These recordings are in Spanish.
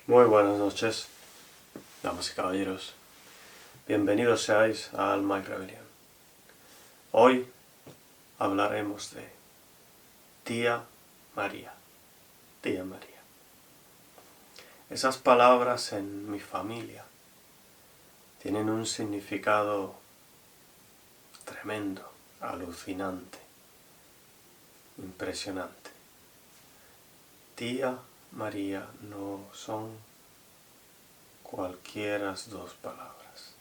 Muy buenas noches, damas y caballeros. Bienvenidos seáis a Alma y Rebelión. Hoy hablaremos de Tía María. Tía María. Esas palabras en mi familia tienen un significado tremendo, alucinante, impresionante. Tía María no son cualquiera dos palabras.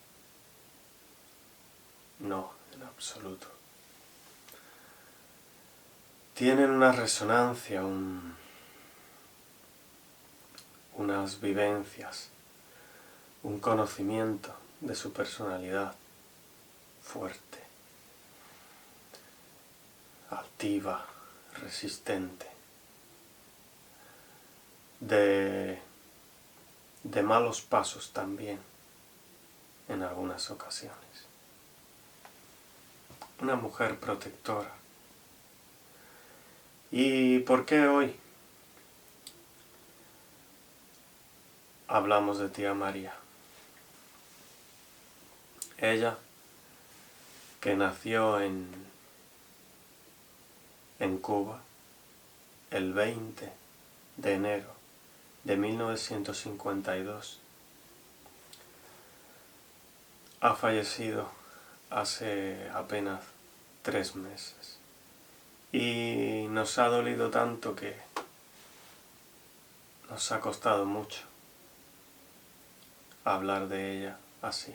No, en absoluto. Tienen una resonancia, unas vivencias, un conocimiento de su personalidad fuerte, altiva, resistente, de malos pasos también en algunas ocasiones. Una mujer protectora. ¿Y por qué hoy hablamos de Tía María? Ella, que nació en Cuba el 20 de enero de 1952, ha fallecido hace apenas 3 meses. Y nos ha dolido tanto que nos ha costado mucho hablar de ella así,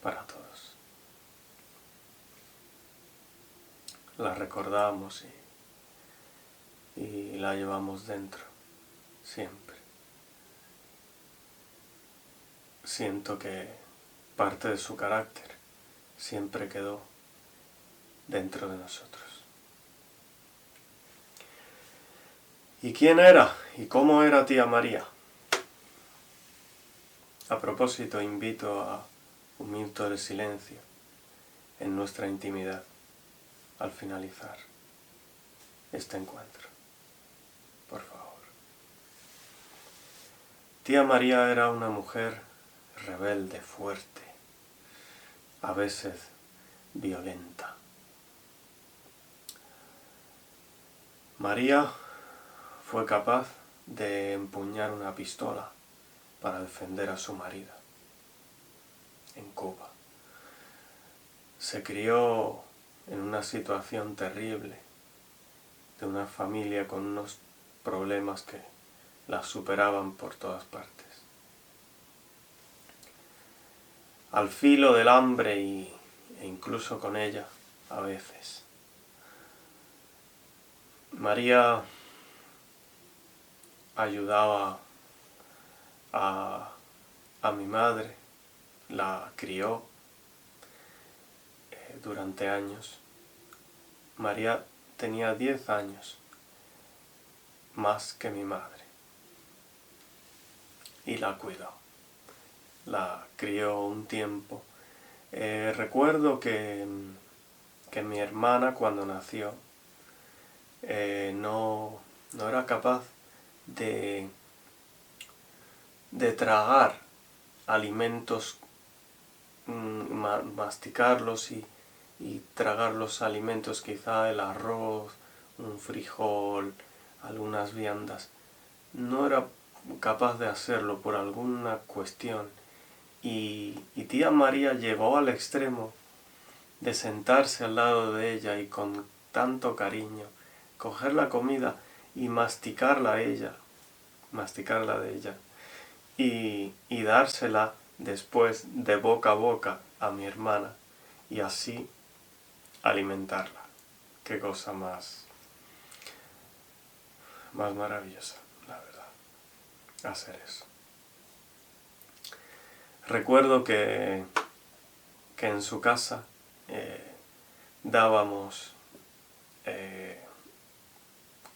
para todos. La recordamos y la llevamos dentro, siempre. Siento que parte de su carácter siempre quedó dentro de nosotros. ¿Y quién era? ¿Y cómo era Tía María? A propósito, invito a un minuto de silencio en nuestra intimidad al finalizar este encuentro. Por favor. Tía María era una mujer rebelde, fuerte, a veces violenta. María fue capaz de empuñar una pistola para defender a su marido en Cuba. Se crió en una situación terrible, de una familia con unos problemas que la superaban por todas partes. Al filo del hambre e incluso con ella a veces. María ayudaba a mi madre, la crió durante años. María tenía 10 años más que mi madre y la cuidó, la crió un tiempo. Recuerdo que mi hermana, cuando nació, no era capaz de tragar alimentos, masticarlos y tragar los alimentos, quizá el arroz, un frijol, algunas viandas. No era capaz de hacerlo por alguna cuestión. Y Tía María llegó al extremo de sentarse al lado de ella y con tanto cariño coger la comida y masticarla de ella y dársela después de boca a boca a mi hermana y así alimentarla. Qué cosa más maravillosa, la verdad, hacer eso. Recuerdo que en su casa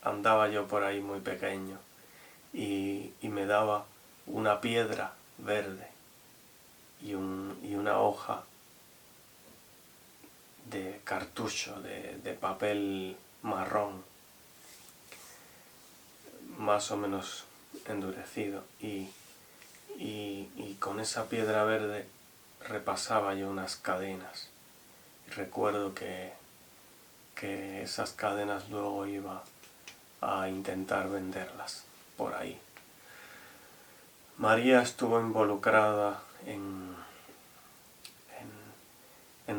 andaba yo por ahí muy pequeño y me daba una piedra verde y una hoja de cartucho, de papel marrón, más o menos endurecido, y con esa piedra verde repasaba yo unas cadenas. Y recuerdo que esas cadenas luego iba a intentar venderlas por ahí. María estuvo involucrada en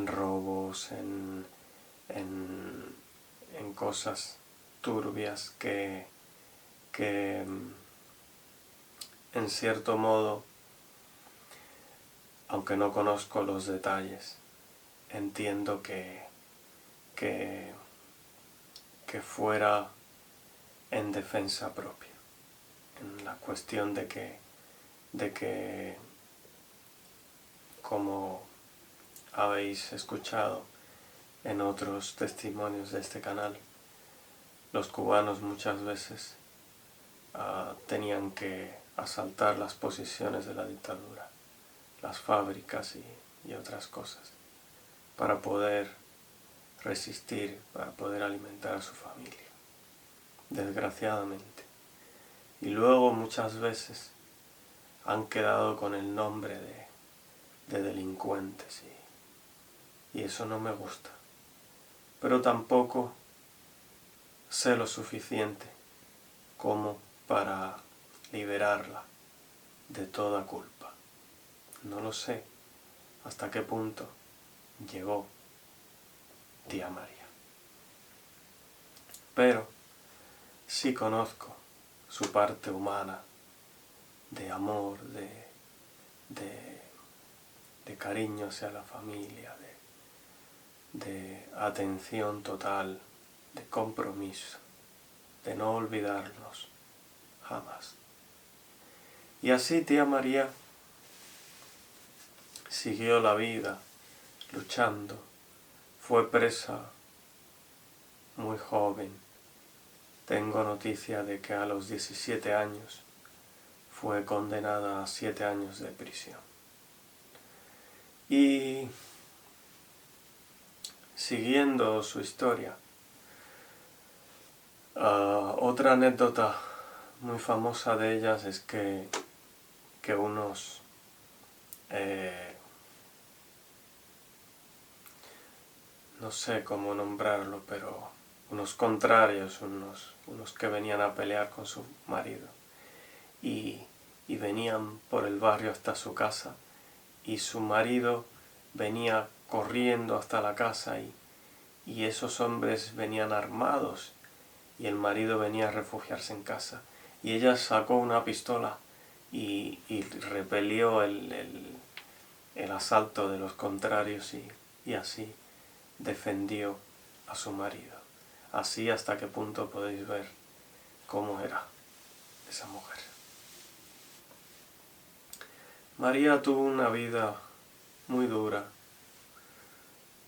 robos, en cosas turbias que en cierto modo, aunque no conozco los detalles, entiendo que fuera en defensa propia, en la cuestión de que como habéis escuchado en otros testimonios de este canal, los cubanos muchas veces tenían que asaltar las posiciones de la dictadura, las fábricas y otras cosas, para poder resistir, para poder alimentar a su familia, desgraciadamente. Y luego muchas veces han quedado con el nombre de delincuentes y eso no me gusta. Pero tampoco sé lo suficiente como para liberarla de toda culpa. No lo sé hasta qué punto llegó tía María. Pero sí conozco su parte humana, de amor, de cariño hacia la familia, de atención total, de compromiso, de no olvidarnos jamás. Y así tía María siguió la vida luchando, fue presa muy joven. Tengo noticia de que a los 17 años fue condenada a 7 años de prisión. Y siguiendo su historia, otra anécdota muy famosa de ellas es que unos no sé cómo nombrarlo, pero unos contrarios, unos que venían a pelear con su marido y venían por el barrio hasta su casa, y su marido venía corriendo hasta la casa y esos hombres venían armados y el marido venía a refugiarse en casa, y ella sacó una pistola y repelió el asalto de los contrarios y así defendió a su marido. Así hasta qué punto podéis ver cómo era esa mujer. María tuvo una vida muy dura,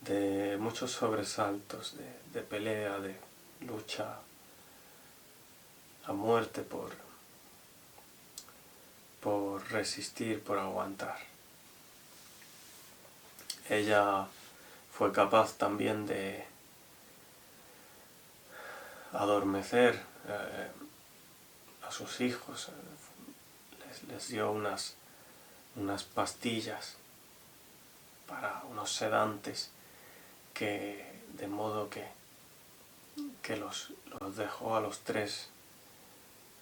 de muchos sobresaltos, de pelea, de lucha a muerte por resistir, por aguantar. Ella fue capaz también de adormecer a sus hijos, les dio unas pastillas para unos sedantes, de modo que los dejó a los tres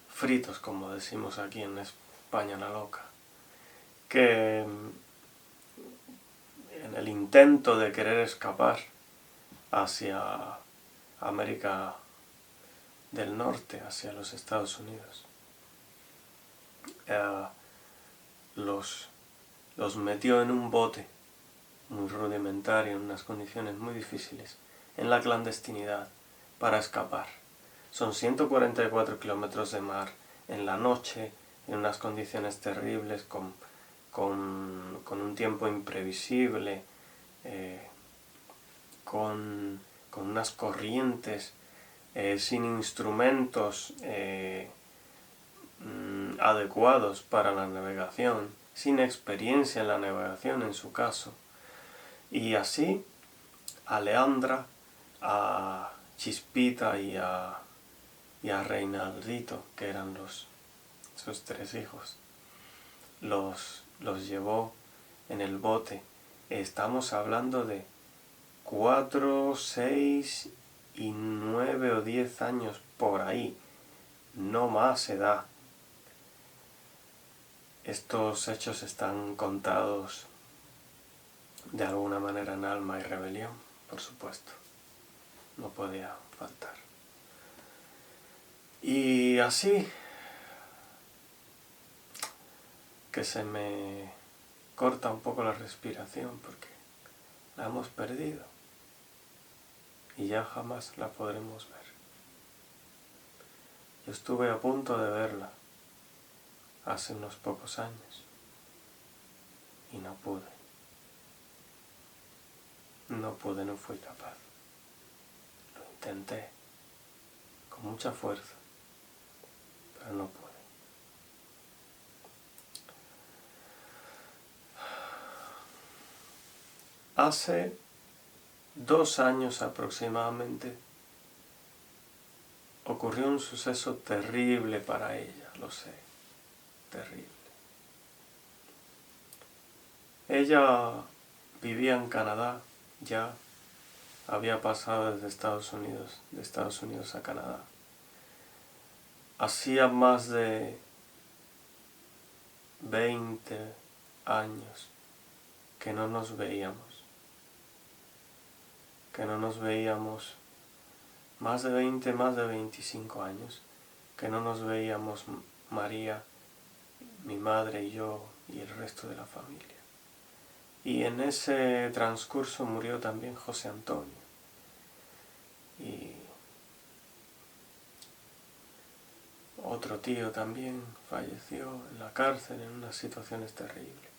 fritos, como decimos aquí en España la loca, que en el intento de querer escapar hacia América del Norte, hacia los Estados Unidos, los metió en un bote muy rudimentario, en unas condiciones muy difíciles, en la clandestinidad, para escapar. Son 144 kilómetros de mar, en la noche, en unas condiciones terribles, con un tiempo imprevisible, con unas corrientes, sin instrumentos adecuados para la navegación, sin experiencia en la navegación en su caso. Y así a Leandra, a Chispita y a Reinaldito, que eran sus 3 hijos. Los llevó en el bote. Estamos hablando de 4, 6 y 9 o 10 años por ahí, no más edad. Estos hechos están contados de alguna manera en Alma y Rebelión, por supuesto. No podía faltar. Y así que se me corta un poco la respiración porque la hemos perdido y ya jamás la podremos ver. Yo estuve a punto de verla hace unos pocos años y no pude. No pude, no fui capaz. Lo intenté con mucha fuerza, pero no pude. Hace 2 años aproximadamente ocurrió un suceso terrible para ella, lo sé, terrible. Ella vivía en Canadá, ya había pasado desde de Estados Unidos a Canadá. Hacía más de 20 años que no nos veíamos. Más de 20, más de 25 años, que no nos veíamos María, mi madre y yo y el resto de la familia. Y en ese transcurso murió también José Antonio. Y otro tío también falleció en la cárcel en unas situaciones terribles.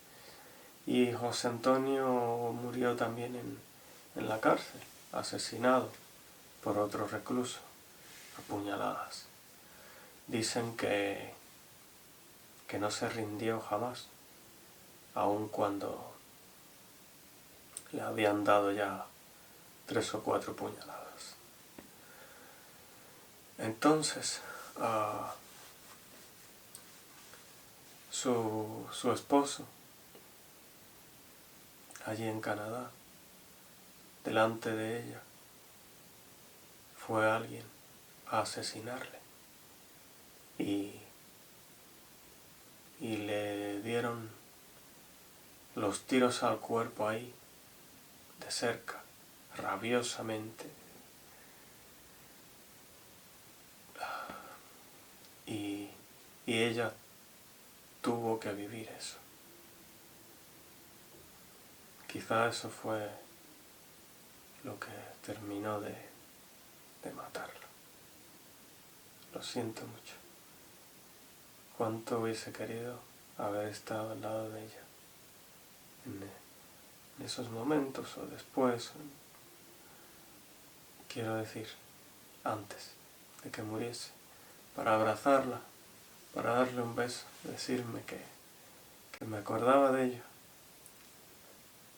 Y José Antonio murió también en la cárcel, asesinado por otro recluso, a puñaladas. Dicen que no se rindió jamás, aun cuando le habían dado ya 3 o 4 puñaladas. Entonces, su esposo, allí en Canadá, delante de ella, fue alguien a asesinarle y le dieron los tiros al cuerpo ahí, de cerca, rabiosamente. Y ella tuvo que vivir eso. Quizá eso fue lo que terminó de matarlo. Lo siento mucho. Cuánto hubiese querido haber estado al lado de ella en esos momentos o después. Quiero decir, antes de que muriese, para abrazarla, para darle un beso, decirme que me acordaba de ella,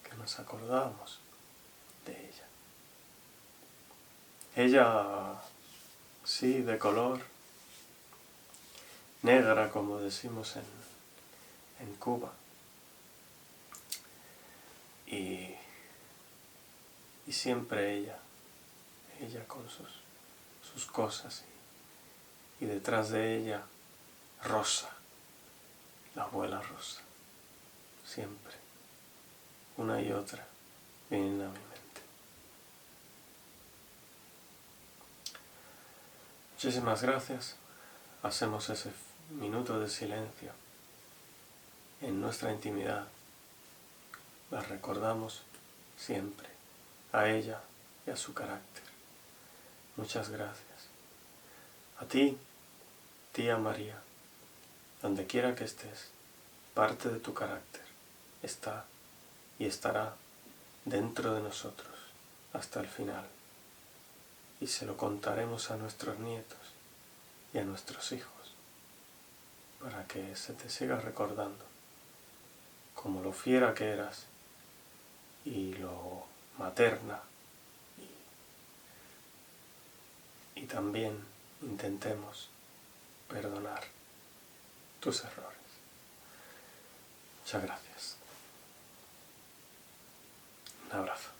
que nos acordábamos de ella. Ella, sí, de color, negra, como decimos en Cuba. Y siempre ella con sus cosas. Y detrás de ella, Rosa, la abuela Rosa. Siempre, una y otra, vienen a mi mente. Muchísimas gracias. Hacemos ese minuto de silencio en nuestra intimidad. La recordamos siempre, a ella y a su carácter. Muchas gracias. A ti, tía María, donde quiera que estés, parte de tu carácter está y estará dentro de nosotros hasta el final. Y se lo contaremos a nuestros nietos y a nuestros hijos, para que se te siga recordando como lo fiera que eras y lo materna, y también intentemos perdonar tus errores. Muchas gracias. Un abrazo.